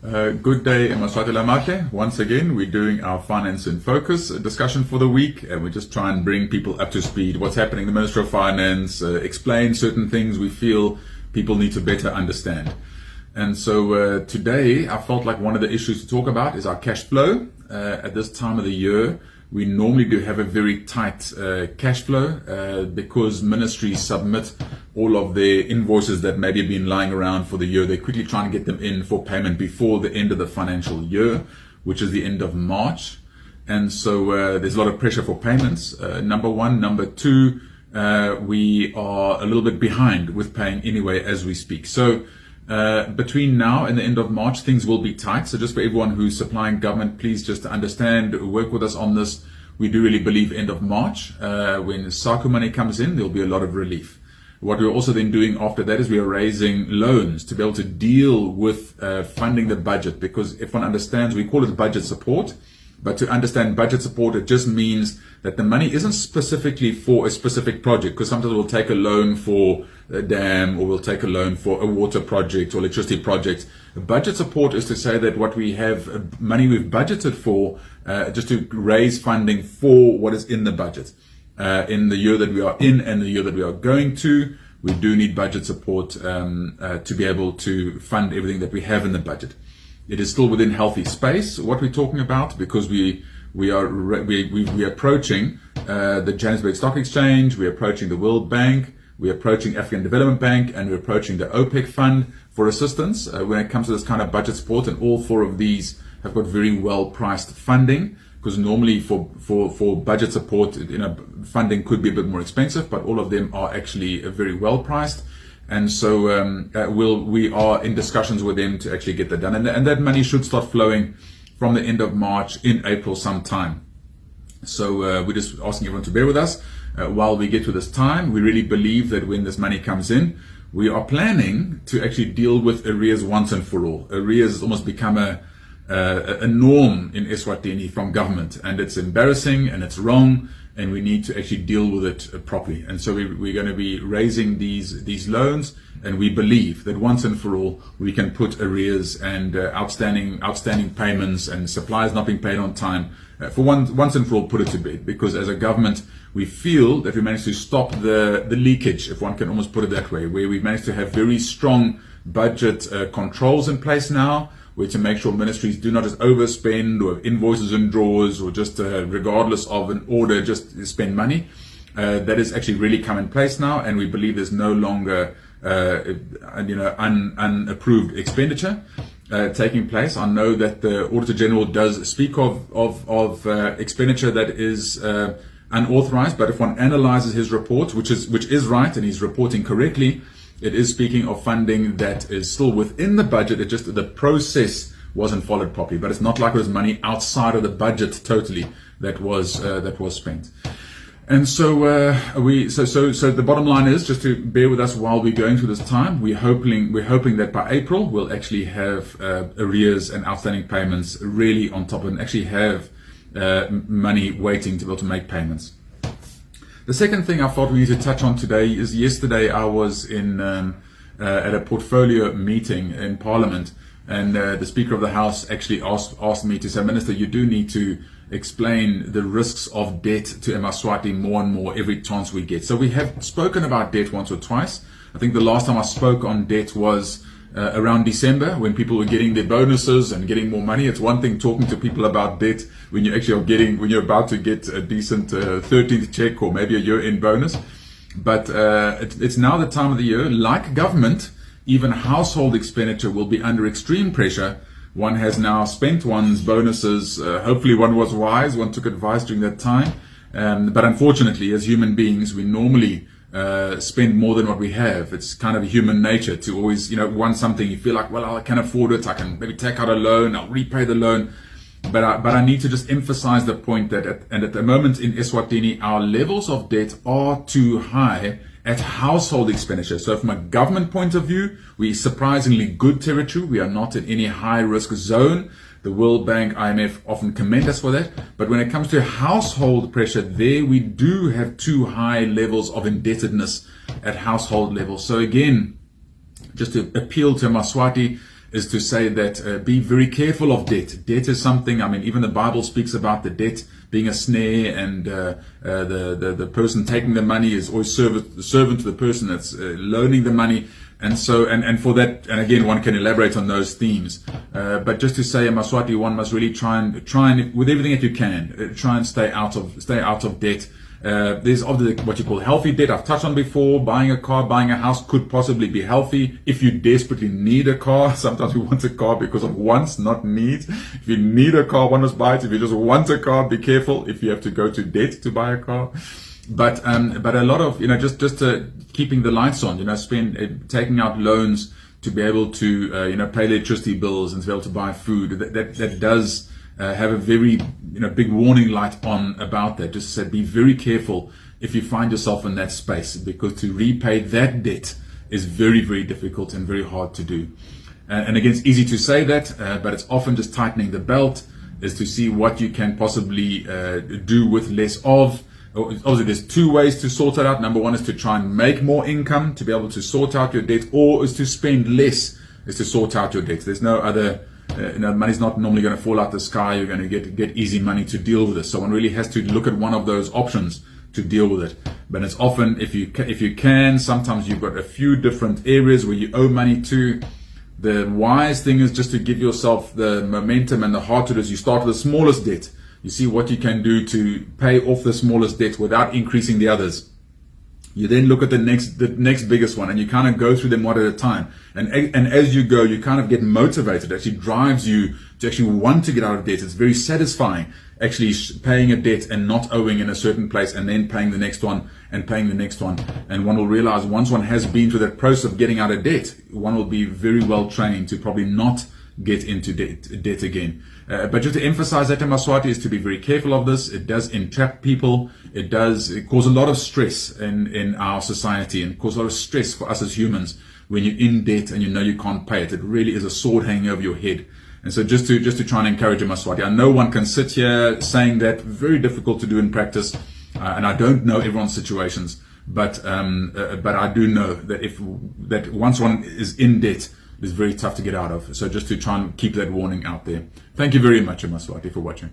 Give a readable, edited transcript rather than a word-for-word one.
Good day, Emaswati. Once again, we're doing our Finance in Focus discussion for the week, and we just try and bring people up to speed. What's happening in the Ministry of Finance, explain certain things we feel people need to better understand. And so today, I felt like one of the issues to talk about is our cash flow. At this time of the year, we normally do have a very tight cash flow because ministries submit all of their invoices that maybe have been lying around for the year. They quickly try and get them in for payment before the end of the financial year, which is the end of March. And so there's a lot of pressure for payments, number one. Number two, we are a little bit behind with paying anyway as we speak. So between now and the end of March, things will be tight. So just for everyone who's supplying government, please just understand, work with us on this. We do really believe end of March, when SACU money comes in, there'll be a lot of relief. What we're also then doing after that is we are raising loans to be able to deal with funding the budget, because if one understands, we call it budget support. But to understand budget support, it just means that the money isn't specifically for a specific project, because sometimes we'll take a loan for a dam, or we'll take a loan for a water project or electricity project. Budget support is to say that what we have, money we've budgeted for, just to raise funding for what is in the budget. In the year that we are in and the year that we are going to, we do need budget support to be able to fund everything that we have in the budget. It is still within healthy space, what we're talking about, because we're approaching the Johannesburg Stock Exchange, we're approaching the World Bank, we're approaching African Development Bank, and we're approaching the OPEC Fund for assistance when it comes to this kind of budget support. And all four of these have got very well priced funding, because normally for budget support, funding could be a bit more expensive, but all of them are actually very well priced. And so we are in discussions with them to actually get that done. And that money should start flowing from the end of March, in April sometime. So we're just asking everyone to bear with us while we get to this time. We really believe that when this money comes in, we are planning to actually deal with arrears once and for all. Arrears has almost become a norm in Eswatini from government, and it's embarrassing and it's wrong, and we need to actually deal with it properly. And so we're going to be raising these loans, and we believe that once and for all we can put arrears and outstanding payments and suppliers not being paid on time for once and for all, put it to bed. Because as a government, we feel that we managed to stop the leakage, if one can almost put it that way, where we managed to have very strong budget controls in place now, where to make sure ministries do not just overspend or have invoices in drawers, or just regardless of an order just spend money. That is actually really come in place now, and we believe there's no longer unapproved expenditure taking place. I know that the Auditor General does speak of expenditure that is unauthorized, but if one analyzes his report, which is right, and he's reporting correctly, it is speaking of funding that is still within the budget. It just, the process wasn't followed properly. But it's not like it was money outside of the budget totally that was spent. And so so the bottom line is just to bear with us while we're going through this time. We're hoping that by April we'll actually have arrears and outstanding payments really on top, and actually have money waiting to be able to make payments. The second thing I thought we need to touch on today is, yesterday I was at a portfolio meeting in Parliament, and the Speaker of the House actually asked me to say, Minister, you do need to explain the risks of debt to Emaswati more and more every chance we get. So we have spoken about debt once or twice. I think the last time I spoke on debt was around December, when people were getting their bonuses and getting more money. It's one thing talking to people about debt when you actually when you're about to get a decent 13th check or maybe a year-end bonus. But it's now the time of the year, like government, even household expenditure will be under extreme pressure. One has now spent one's bonuses. Hopefully one was wise, one took advice during that time. But unfortunately, as human beings, we normally spend more than what we have. It's kind of human nature to always, want something. You feel like, well, I can afford it. I can maybe take out a loan. I'll repay the loan. But I need to just emphasize the point that at the moment in Eswatini, our levels of debt are too high at household expenditure. So from a government point of view, we're surprisingly good territory. We are not in any high risk zone. The World Bank, IMF often commend us for that. But when it comes to household pressure, there we do have too high levels of indebtedness at household level. So again, just to appeal to Emaswati, is to say that be very careful of debt. Debt is something, I mean, even the Bible speaks about the debt being a snare, and the person taking the money is always servant to the person that's loaning the money. And so, and for that, and again, one can elaborate on those themes. But just to say, Emaswati, one must really try and with everything that you can, try and stay out of debt. There's obviously what you call healthy debt. I've touched on before. Buying a car, buying a house could possibly be healthy if you desperately need a car. Sometimes we want a car because of wants, not needs. If you need a car, one must buy it. If you just want a car, be careful if you have to go to debt to buy a car. But a lot of, just keeping the lights on, taking out loans to be able to, pay electricity bills and to be able to buy food. That does have a very, big warning light on about that. Just said, be very careful if you find yourself in that space, because to repay that debt is very, very difficult and very hard to do. And again, it's easy to say that, but it's often just tightening the belt, is to see what you can possibly do with less of. Obviously, there's two ways to sort it out. Number one is to try and make more income to be able to sort out your debt, or is to spend less, is to sort out your debt. There's no other, money's not normally going to fall out the sky. You're going to get easy money to deal with this. So one really has to look at one of those options to deal with it. But it's often, if you can, sometimes you've got a few different areas where you owe money to. The wise thing is just to give yourself the momentum and the heart to this. You start with the smallest debt. You see what you can do to pay off the smallest debt without increasing the others. You then look at the next biggest one, and you kind of go through them one at a time. And as you go, you kind of get motivated. It actually drives you to actually want to get out of debt. It's very satisfying actually paying a debt and not owing in a certain place, and then paying the next one and paying the next one. And one will realize once one has been through that process of getting out of debt, one will be very well trained to probably not get into debt again. But just to emphasize that, Emaswati, is to be very careful of this. It does entrap people. It cause a lot of stress in our society, and cause a lot of stress for us as humans when you're in debt and you can't pay it. It really is a sword hanging over your head. And so just to try and encourage Emaswati, I know one can sit here saying that, very difficult to do in practice, and I don't know everyone's situations, but I do know that once one is in debt, it's very tough to get out of. So just to try and keep that warning out there. Thank you very much, Emaswati, for watching.